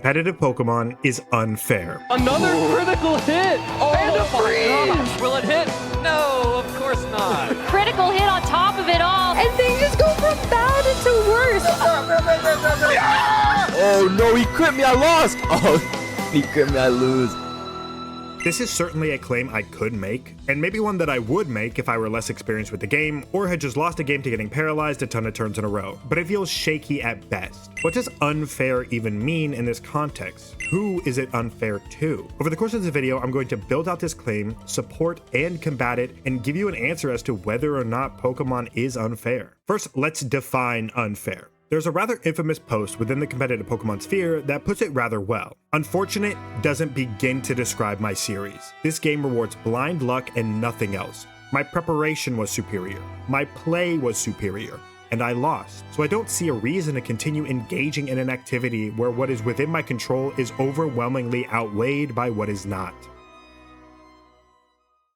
competitive Pokemon is unfair. Another critical hit! Oh, and a freeze! gosh. Will it hit? No, of course not. Critical hit on top of it all. And things just go from bad into worse. Oh no, he crit me, I lost! Oh, he crit me, I lose. This is certainly a claim I could make, and maybe one that I would make if I were less experienced with the game, or had just lost a game to getting paralyzed a ton of turns in a row, but it feels shaky at best. What does unfair even mean in this context? Who is it unfair to? Over the course of this video, I'm going to build out this claim, support and combat it, and give you an answer as to whether or not Pokemon is unfair. First, let's define unfair. There's a rather infamous post within the competitive Pokemon sphere that puts it rather well. Unfortunate doesn't begin to describe my series. This game rewards blind luck and nothing else. My preparation was superior. My play was superior. And I lost. So I don't see a reason to continue engaging in an activity where what is within my control is overwhelmingly outweighed by what is not.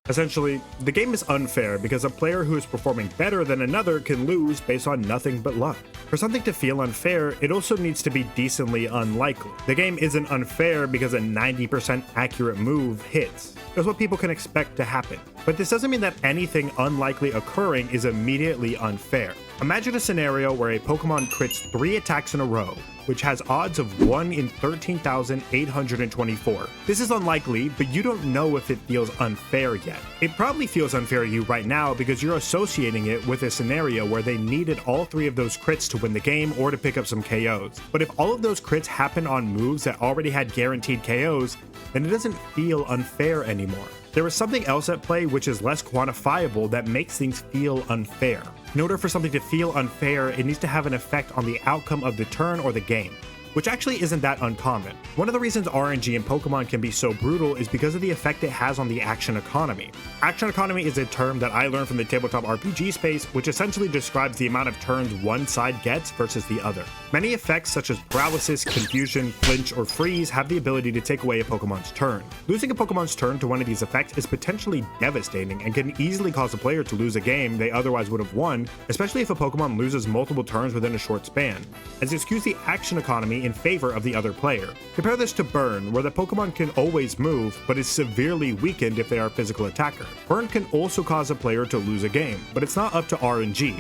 Essentially, the game is unfair because a player who is performing better than another can lose based on nothing but luck. For something to feel unfair, it also needs to be decently unlikely. The game isn't unfair because a 90% accurate move hits. That's what people can expect to happen. But this doesn't mean that anything unlikely occurring is immediately unfair. Imagine a scenario where a Pokemon crits 3 attacks in a row, which has odds of 1 in 13,824. This is unlikely, but you don't know if it feels unfair yet. It probably feels unfair to you right now because you're associating it with a scenario where they needed all 3 of those crits to win the game or to pick up some KOs. But if all of those crits happen on moves that already had guaranteed KOs, then it doesn't feel unfair anymore. There is something else at play which is less quantifiable that makes things feel unfair. In order for something to feel unfair, it needs to have an effect on the outcome of the turn or the game, which actually isn't that uncommon. One of the reasons RNG in Pokemon can be so brutal is because of the effect it has on the action economy. Action economy is a term that I learned from the tabletop RPG space, which essentially describes the amount of turns one side gets versus the other. Many effects such as paralysis, confusion, flinch, or freeze have the ability to take away a Pokemon's turn. Losing a Pokemon's turn to one of these effects is potentially devastating and can easily cause a player to lose a game they otherwise would have won, especially if a Pokemon loses multiple turns within a short span, as it skews the action economy in favor of the other player. Compare this to Burn, where the Pokemon can always move, but is severely weakened if they are a physical attacker. Burn can also cause a player to lose a game, but it's not up to RNG.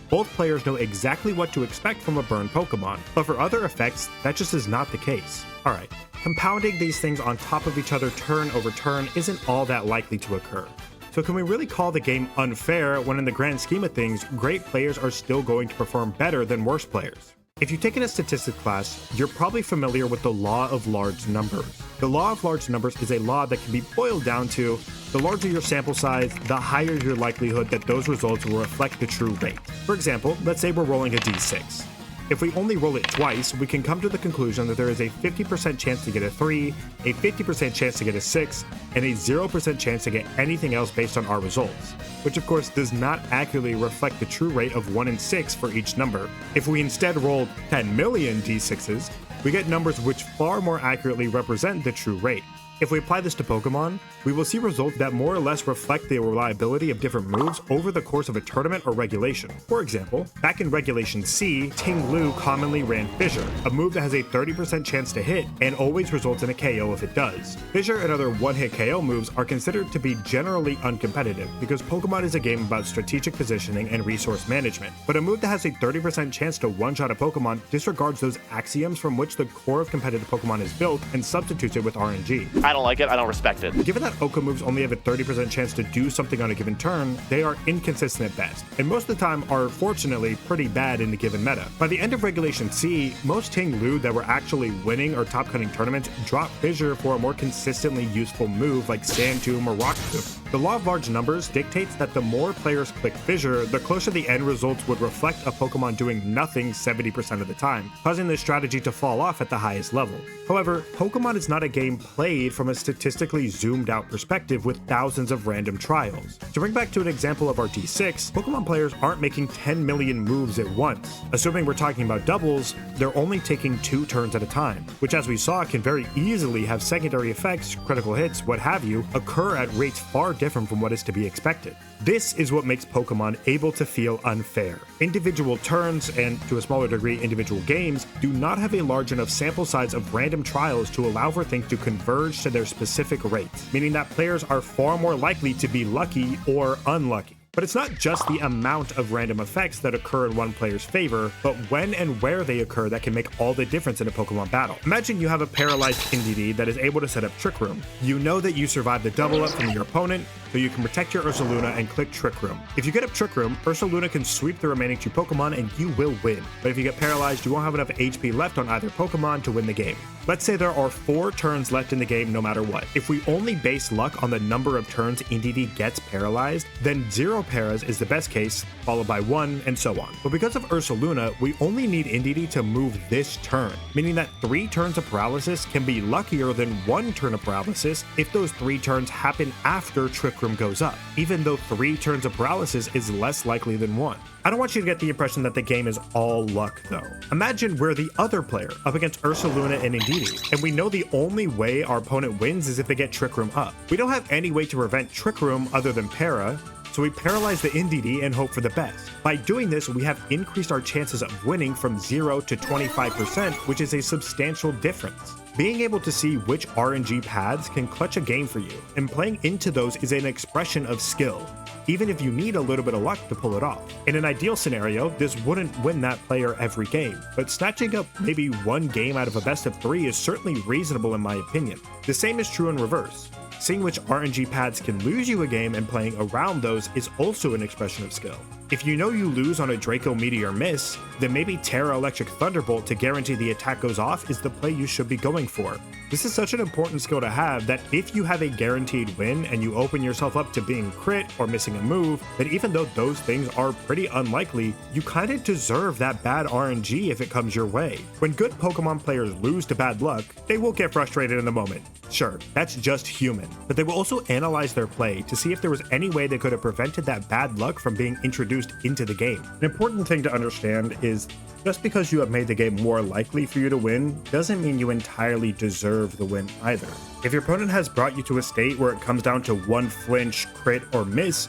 Both players know exactly what to expect from a Burn Pokemon, but for other effects, that just is not the case. Alright, compounding these things on top of each other turn over turn isn't all that likely to occur. So can we really call the game unfair when in the grand scheme of things, great players are still going to perform better than worse players? If you've taken a statistics class, you're probably familiar with the law of large numbers. The law of large numbers is a law that can be boiled down to the larger your sample size, the higher your likelihood that those results will reflect the true rate. For example, let's say we're rolling a d6. If we only roll it twice, we can come to the conclusion that there is a 50% chance to get a 3, a 50% chance to get a 6, and a 0% chance to get anything else based on our results, which of course does not accurately reflect the true rate of 1 in 6 for each number. If we instead roll 10 million d6s, we get numbers which far more accurately represent the true rate. If we apply this to Pokemon, we will see results that more or less reflect the reliability of different moves over the course of a tournament or regulation. For example, back in Regulation C, Ting Lu commonly ran Fissure, a move that has a 30% chance to hit and always results in a KO if it does. Fissure and other one-hit KO moves are considered to be generally uncompetitive because Pokemon is a game about strategic positioning and resource management, but a move that has a 30% chance to one-shot a Pokemon disregards those axioms from which the core of competitive Pokemon is built and substitutes it with RNG. I don't like it, I don't respect it. Given that Oka moves only have a 30% chance to do something on a given turn, they are inconsistent at best, and most of the time are fortunately pretty bad in the given meta. By the end of Regulation C, most Ting Lu that were actually winning or top-cutting tournaments dropped Fissure for a more consistently useful move like Sand Tomb or Rock Tomb. The law of large numbers dictates that the more players click Fissure, the closer the end results would reflect a Pokemon doing nothing 70% of the time, causing the strategy to fall off at the highest level. However, Pokemon is not a game played from a statistically zoomed out perspective with thousands of random trials. To bring back to an example of our D6, Pokemon players aren't making 10 million moves at once. Assuming we're talking about doubles, they're only taking 2 turns at a time, which as we saw can very easily have secondary effects, critical hits, what have you, occur at rates far different from what is to be expected. This is what makes Pokemon able to feel unfair. Individual turns, and to a smaller degree individual games, do not have a large enough sample size of random trials to allow for things to converge to their specific rates, meaning that players are far more likely to be lucky or unlucky. But it's not just the amount of random effects that occur in one player's favor, but when and where they occur that can make all the difference in a Pokemon battle. Imagine you have a paralyzed Indeedee that is able to set up Trick Room. You know that you survived the double up from your opponent, so you can protect your Ursaluna and click Trick Room. If you get up Trick Room, Ursaluna can sweep the remaining 2 Pokemon and you will win. But if you get paralyzed, you won't have enough HP left on either Pokemon to win the game. Let's say there are 4 turns left in the game no matter what. If we only base luck on the number of turns Indeedee gets paralyzed, then 0 paras is the best case, followed by 1, and so on. But because of Ursaluna, we only need Indeedee to move this turn, meaning that 3 turns of paralysis can be luckier than 1 turn of paralysis if those 3 turns happen after Trick Room goes up, even though 3 turns of paralysis is less likely than 1. I don't want you to get the impression that the game is all luck, though. Imagine we're the other player up against Ursaluna and Indeedee, and we know the only way our opponent wins is if they get Trick Room up. We don't have any way to prevent Trick Room other than Para, so we paralyze the Indeedee and hope for the best. By doing this, we have increased our chances of winning from 0 to 25%, which is a substantial difference. Being able to see which RNG paths can clutch a game for you, and playing into those is an expression of skill, even if you need a little bit of luck to pull it off. In an ideal scenario, this wouldn't win that player every game, but snatching up maybe 1 game out of a best of 3 is certainly reasonable in my opinion. The same is true in reverse. Seeing which RNG paths can lose you a game and playing around those is also an expression of skill. If you know you lose on a Draco Meteor miss, then maybe Terra Electric Thunderbolt to guarantee the attack goes off is the play you should be going for. This is such an important skill to have that if you have a guaranteed win and you open yourself up to being crit or missing a move, that even though those things are pretty unlikely, you kinda deserve that bad RNG if it comes your way. When good Pokemon players lose to bad luck, they will get frustrated in the moment. Sure, that's just human, but they will also analyze their play to see if there was any way they could have prevented that bad luck from being introduced into the game. An important thing to understand is just because you have made the game more likely for you to win doesn't mean you entirely deserve the win either. If your opponent has brought you to a state where it comes down to 1 flinch, crit, or miss,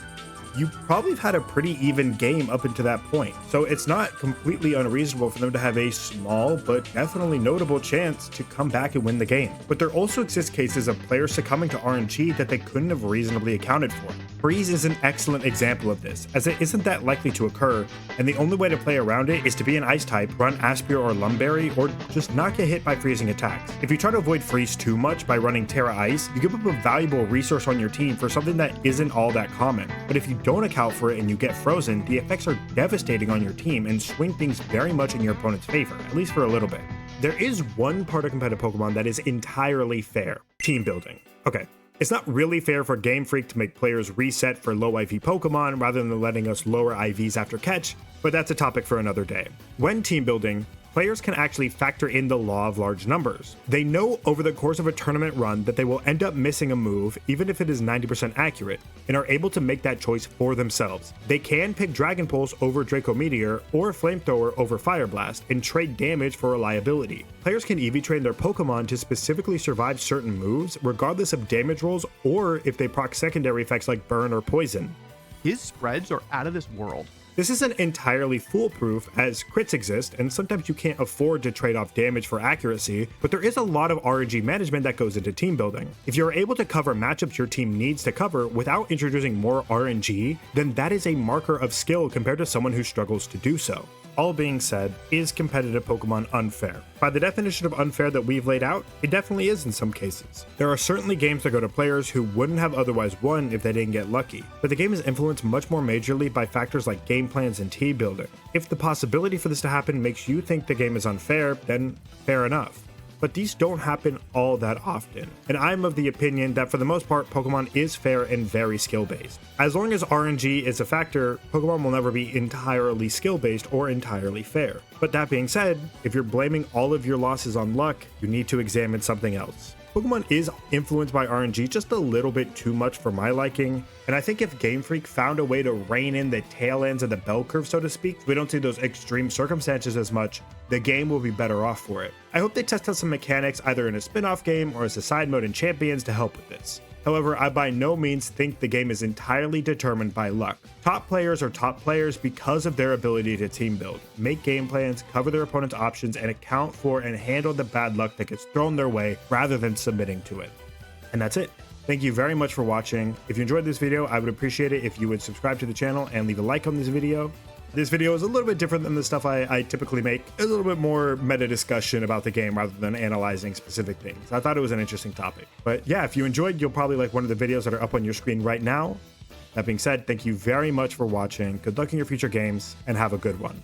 you probably have had a pretty even game up until that point. So it's not completely unreasonable for them to have a small but definitely notable chance to come back and win the game. But there also exist cases of players succumbing to RNG that they couldn't have reasonably accounted for. Freeze is an excellent example of this, as it isn't that likely to occur, and the only way to play around it is to be an ice type, run Aspire or Lumberry, or just not get hit by freezing attacks. If you try to avoid freeze too much by running Terra Ice, you give up a valuable resource on your team for something that isn't all that common. But if you don't account for it and you get frozen, the effects are devastating on your team and swing things very much in your opponent's favor, at least for a little bit. There is one part of competitive Pokemon that is entirely fair: team building. Okay, it's not really fair for Game Freak to make players reset for low IV Pokemon rather than letting us lower IVs after catch, but that's a topic for another day. When team building, players can actually factor in the law of large numbers. They know over the course of a tournament run that they will end up missing a move even if it is 90% accurate, and are able to make that choice for themselves. They can pick Dragon Pulse over Draco Meteor or Flamethrower over Fire Blast and trade damage for reliability. Players can EV train their Pokemon to specifically survive certain moves regardless of damage rolls or if they proc secondary effects like Burn or Poison. His spreads are out of this world. This isn't entirely foolproof, as crits exist, and sometimes you can't afford to trade off damage for accuracy, but there is a lot of RNG management that goes into team building. If you're able to cover matchups your team needs to cover without introducing more RNG, then that is a marker of skill compared to someone who struggles to do so. All being said, is competitive Pokemon unfair? By the definition of unfair that we've laid out, it definitely is in some cases. There are certainly games that go to players who wouldn't have otherwise won if they didn't get lucky, but the game is influenced much more majorly by factors like game plans and team building. If the possibility for this to happen makes you think the game is unfair, then fair enough. But these don't happen all that often, and I'm of the opinion that for the most part, Pokemon is fair and very skill-based. As long as RNG is a factor, Pokemon will never be entirely skill-based or entirely fair. But that being said, if you're blaming all of your losses on luck, you need to examine something else. Pokemon is influenced by RNG just a little bit too much for my liking, and I think if Game Freak found a way to rein in the tail ends of the bell curve, so to speak, so we don't see those extreme circumstances as much, the game will be better off for it. I hope they test out some mechanics either in a spin-off game or as a side mode in Champions to help with this. However, I by no means think the game is entirely determined by luck. Top players are top players because of their ability to team build, make game plans, cover their opponent's options, and account for and handle the bad luck that gets thrown their way rather than submitting to it. And that's it. Thank you very much for watching. If you enjoyed this video, I would appreciate it if you would subscribe to the channel and leave a like on this video. This video is a little bit different than the stuff I typically make. A little bit more meta discussion about the game rather than analyzing specific things. I thought it was an interesting topic. But yeah, if you enjoyed, you'll probably like one of the videos that are up on your screen right now. That being said, thank you very much for watching. Good luck in your future games and have a good one.